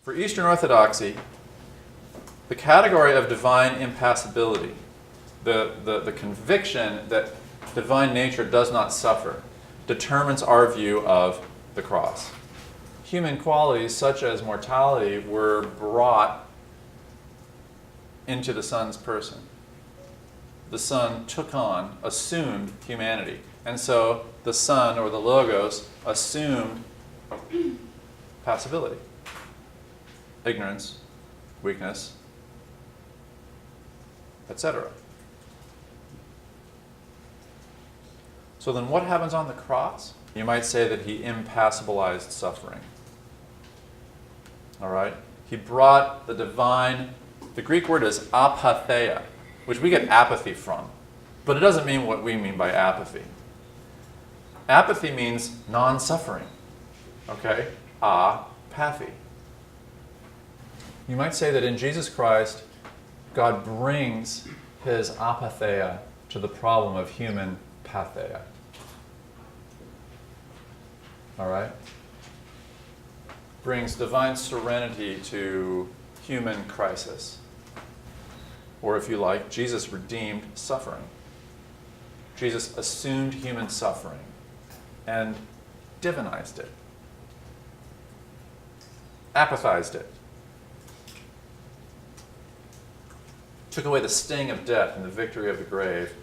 For Eastern Orthodoxy, the category of divine impassibility, the conviction that divine nature does not suffer, determines our view of the cross. Human qualities such as mortality were brought into the Son's person. The Son took on, assumed humanity. And so the Son, or the Logos, assumed passibility, ignorance, weakness, etc. So then what happens on the cross? You might say that he impassibilized suffering. All right? He brought the divine, the Greek word is apatheia, which we get apathy from. But it doesn't mean what we mean by apathy. Apathy means non-suffering. Okay? Apathy. You might say that in Jesus Christ, God brings his apatheia to the problem of human patheia. All right? Brings divine serenity to human crisis. Or if you like, Jesus redeemed suffering. Jesus assumed human suffering and divinized it, apathized it, took away the sting of death and the victory of the grave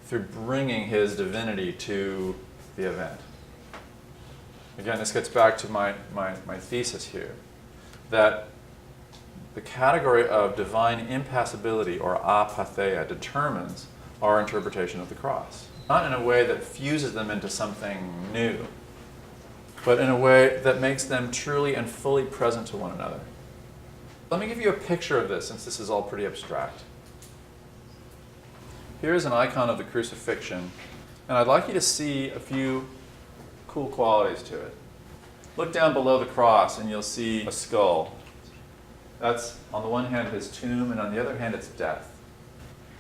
through bringing his divinity to the event. Again, this gets back to my thesis here, that the category of divine impassibility, or apatheia, determines our interpretation of the cross. Not in a way that fuses them into something new, but in a way that makes them truly and fully present to one another. Let me give you a picture of this, since this is all pretty abstract. Here is an icon of the crucifixion, and I'd like you to see a few cool qualities to it. Look down below the cross and you'll see a skull. That's, on the one hand, his tomb, and on the other hand, it's death.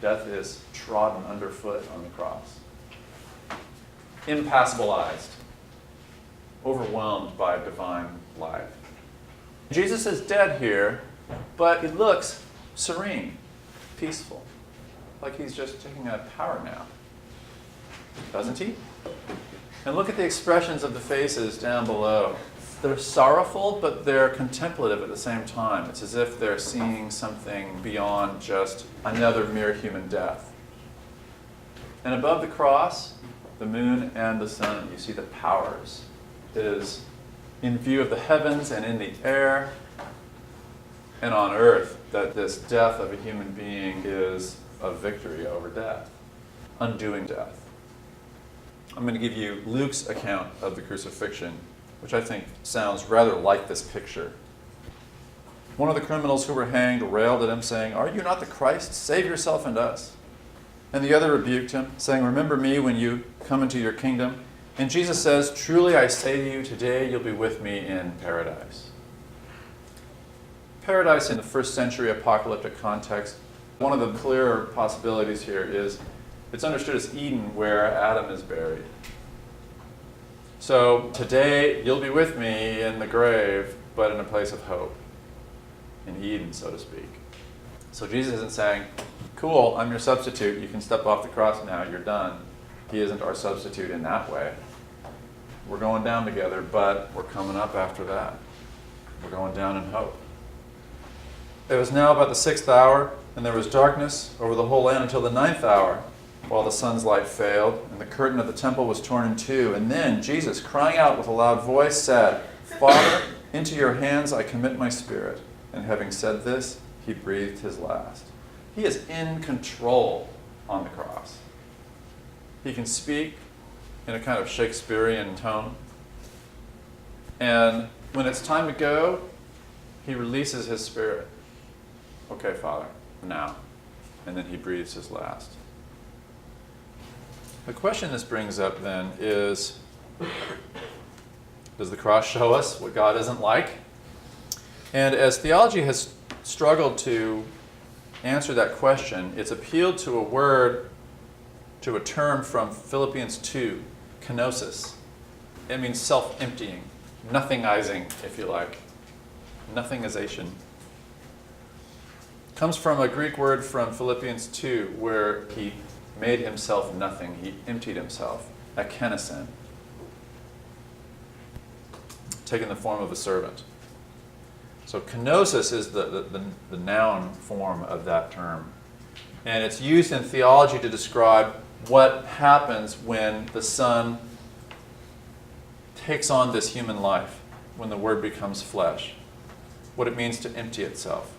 Death is trodden underfoot on the cross. Impassibilized, overwhelmed by divine life. Jesus is dead here, but he looks serene, peaceful, like he's just taking a power nap. Doesn't he? And look at the expressions of the faces down below. They're sorrowful, but they're contemplative at the same time. It's as if they're seeing something beyond just another mere human death. And above the cross, the moon and the sun, you see the powers. It is in view of the heavens and in the air and on earth that this death of a human being is a victory over death, undoing death. I'm going to give you Luke's account of the crucifixion, which I think sounds rather like this picture. One of the criminals who were hanged railed at him, saying, "Are you not the Christ? Save yourself and us." And the other rebuked him, saying, "Remember me when you come into your kingdom." And Jesus says, "Truly I say to you, today you'll be with me in paradise." Paradise in the first century apocalyptic context, one of the clearer possibilities here is it's understood as Eden, where Adam is buried. So today you'll be with me in the grave, but in a place of hope, in Eden, so to speak. So Jesus isn't saying, "Cool, I'm your substitute, you can step off the cross now, you're done." He isn't our substitute in that way. We're going down together, but we're coming up after that. We're going down in hope. It was now about the 6th hour, and there was darkness over the whole land until the 9th hour, while the sun's light failed, and the curtain of the temple was torn in two. And then Jesus, crying out with a loud voice, said, "Father, into your hands I commit my spirit." And having said this, he breathed his last. He is in control on the cross. He can speak in a kind of Shakespearean tone. And when it's time to go, he releases his spirit. "Okay, Father, now." And then he breathes his last. The question this brings up then is, does the cross show us what God isn't like? And as theology has struggled to answer that question, it's appealed to a word, to a term from Philippians 2, kenosis. It means self-emptying, nothingizing, if you like. nothingization. Comes from a Greek word from Philippians 2, where he made himself nothing. He emptied himself, akenesen, taking the form of a servant. So kenosis is the noun form of that term. And it's used in theology to describe what happens when the Son takes on this human life, when the Word becomes flesh, what it means to empty itself.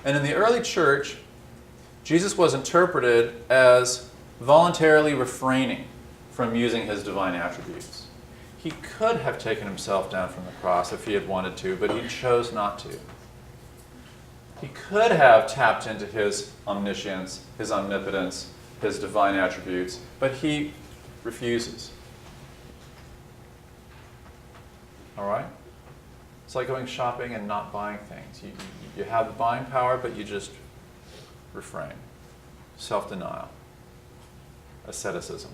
And in the early church, Jesus was interpreted as voluntarily refraining from using his divine attributes. He could have taken himself down from the cross if he had wanted to, but he chose not to. He could have tapped into his omniscience, his omnipotence, his divine attributes, but he refuses. All right? It's like going shopping and not buying things. You have the buying power, but you just refrain. Self-denial. Asceticism.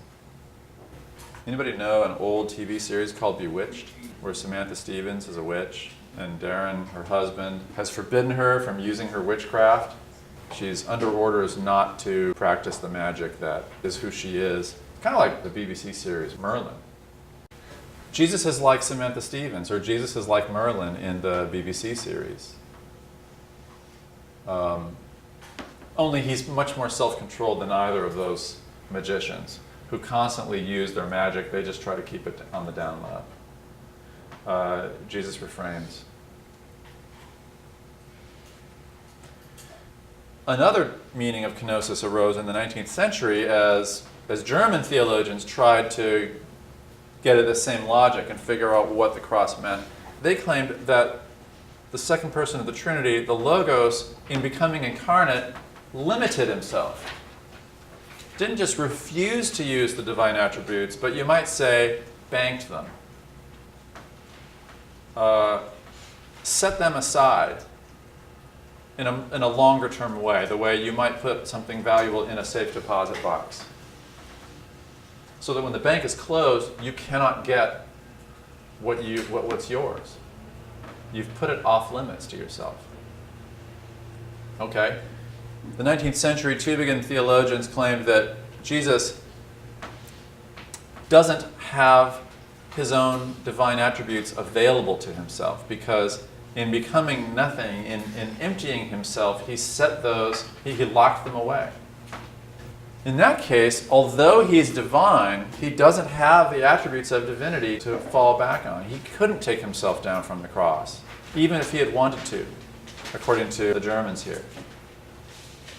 Anybody know an old TV series called Bewitched, where Samantha Stevens is a witch, and Darren, her husband, has forbidden her from using her witchcraft? She's under orders not to practice the magic that is who she is. Kind of like the BBC series Merlin. Jesus is like Samantha Stevens, or Jesus is like Merlin in the BBC series. Only he's much more self-controlled than either of those magicians who constantly use their magic. They just try to keep it on the down low. Jesus refrains. Another meaning of kenosis arose in the 19th century as German theologians tried to get at the same logic and figure out what the cross meant. They claimed that the second person of the Trinity, the Logos, in becoming incarnate, limited himself. Didn't just refuse to use the divine attributes, but you might say, banked them. Set them aside in a longer term way, the way you might put something valuable in a safe deposit box. So that when the bank is closed, you cannot get what's yours. You've put it off limits to yourself. Okay? The 19th century Tübingen theologians claimed that Jesus doesn't have his own divine attributes available to himself because in becoming nothing, in emptying himself, he locked them away. In that case, although he's divine, he doesn't have the attributes of divinity to fall back on. He couldn't take himself down from the cross, even if he had wanted to, according to the Germans here.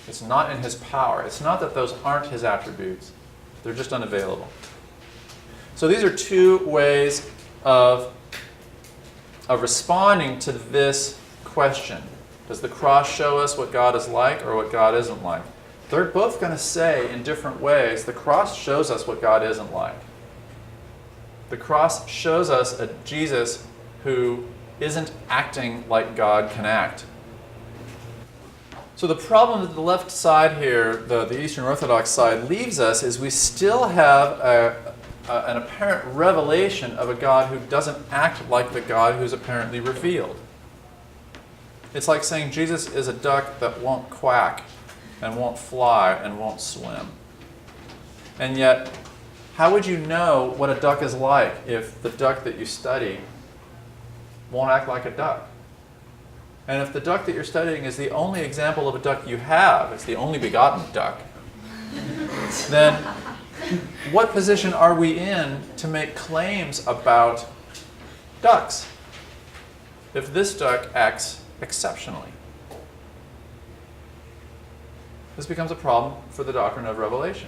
It's not in his power. It's not that those aren't his attributes. They're just unavailable. So these are two ways of responding to this question. Does the cross show us what God is like or what God isn't like? They're both going to say in different ways, the cross shows us what God isn't like. The cross shows us a Jesus who isn't acting like God can act. So the problem that the left side here, the Eastern Orthodox side, leaves us is we still have an apparent revelation of a God who doesn't act like the God who's apparently revealed. It's like saying Jesus is a duck that won't quack and won't fly and won't swim. And yet, how would you know what a duck is like if the duck that you study won't act like a duck? And if the duck that you're studying is the only example of a duck you have, it's the only begotten duck, then what position are we in to make claims about ducks if this duck acts exceptionally? This becomes a problem for the doctrine of revelation.